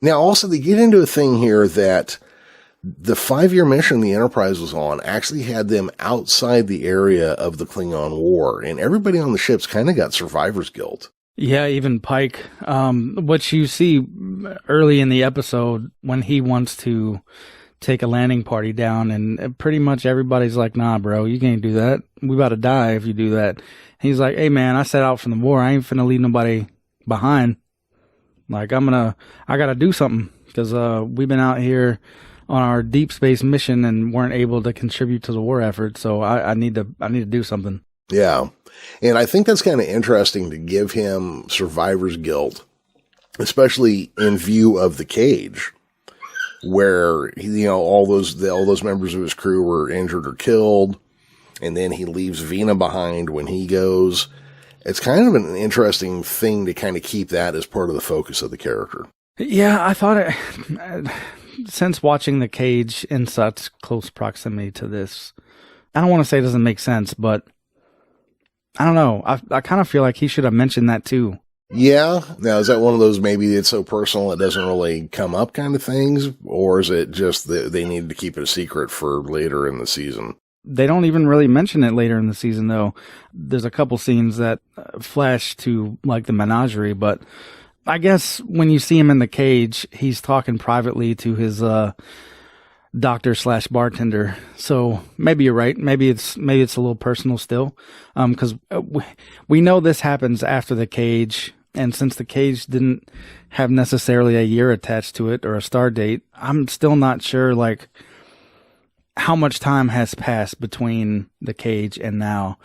Now, also, they get into a thing here that the 5-year mission the Enterprise was on actually had them outside the area of the Klingon War, and everybody on the ship's kind of got survivor's guilt. Yeah, even Pike, which you see early in the episode when he wants to take a landing party down, and pretty much everybody's like, nah, bro, you can't do that. We about to die if you do that. He's like, hey, man, I set out from the war. I ain't finna leave nobody behind. Like, I gotta do something, because we've been out here on our deep space mission and weren't able to contribute to the war effort, so I need to do something. Yeah. And I think that's kind of interesting to give him survivor's guilt, especially in view of the cage, where, you know, all those members of his crew were injured or killed, and then he leaves Vina behind when he goes. It's kind of an interesting thing to kind of keep that as part of the focus of the character. Yeah, I thought since watching The Cage in such close proximity to this, I don't want to say it doesn't make sense, but I don't know. I kind of feel like he should have mentioned that too. Yeah. Now, is that one of those maybe it's so personal it doesn't really come up kind of things? Or is it just that they needed to keep it a secret for later in the season? They don't even really mention it later in the season, though. There's a couple scenes that flash to, like, the menagerie, but I guess when you see him in the cage, he's talking privately to his doctor/bartender. So maybe you're right. Maybe it's a little personal still, because we know this happens after the cage, and since the cage didn't have necessarily a year attached to it or a star date, I'm still not sure, like, how much time has passed between the cage and now.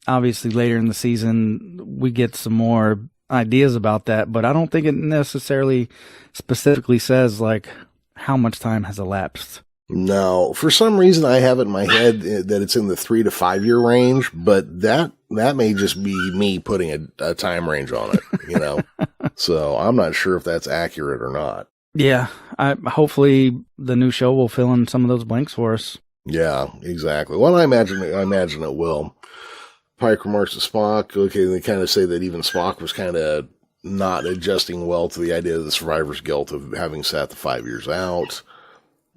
Obviously, later in the season, we get some more ideas about that, but I don't think it necessarily specifically says, like, how much time has elapsed. No, for some reason I have it in my head that it's in the 3 to 5 year range, but that may just be me putting a time range on it, you know? So I'm not sure if that's accurate or not. Yeah, hopefully the new show will fill in some of those blanks for us. Yeah, exactly. Well, I imagine it will. Pike remarks to Spock. Okay, they kind of say that even Spock was kind of not adjusting well to the idea of the survivor's guilt of having sat the 5 years out.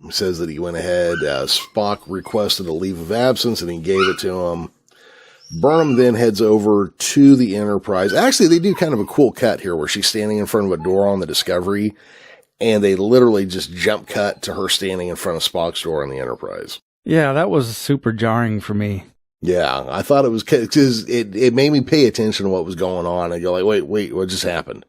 He says that he went ahead. Spock requested a leave of absence, and he gave it to him. Burnham then heads over to the Enterprise. Actually, they do kind of a cool cut here where she's standing in front of a door on the Discovery, and they literally just jump cut to her standing in front of Spock's door on the Enterprise. Yeah, that was super jarring for me. Yeah, I thought it was, because it made me pay attention to what was going on, and you're like, wait, what just happened?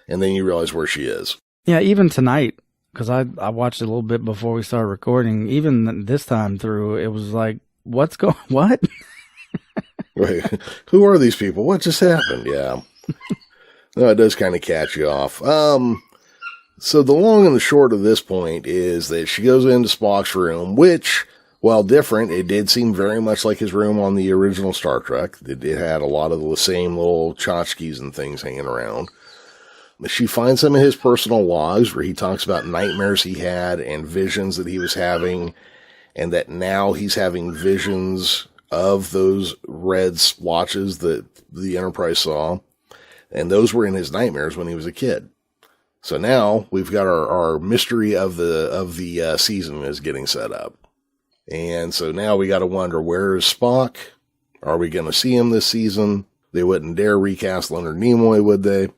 And then you realize where she is. Yeah, even tonight, because I watched it a little bit before we started recording, even this time through, it was like, what? Wait, who are these people? What just happened? Yeah. No, it does kind of catch you off. So the long and the short of this point is that she goes into Spock's room, which, while different, it did seem very much like his room on the original Star Trek. It had a lot of the same little tchotchkes and things hanging around. She finds some of his personal logs where he talks about nightmares he had and visions that he was having, and that now he's having visions of those red splotches that the Enterprise saw, and those were in his nightmares when he was a kid. So now we've got our mystery of the season is getting set up. And so now we got to wonder, where is Spock? Are we going to see him this season? They wouldn't dare recast Leonard Nimoy, would they?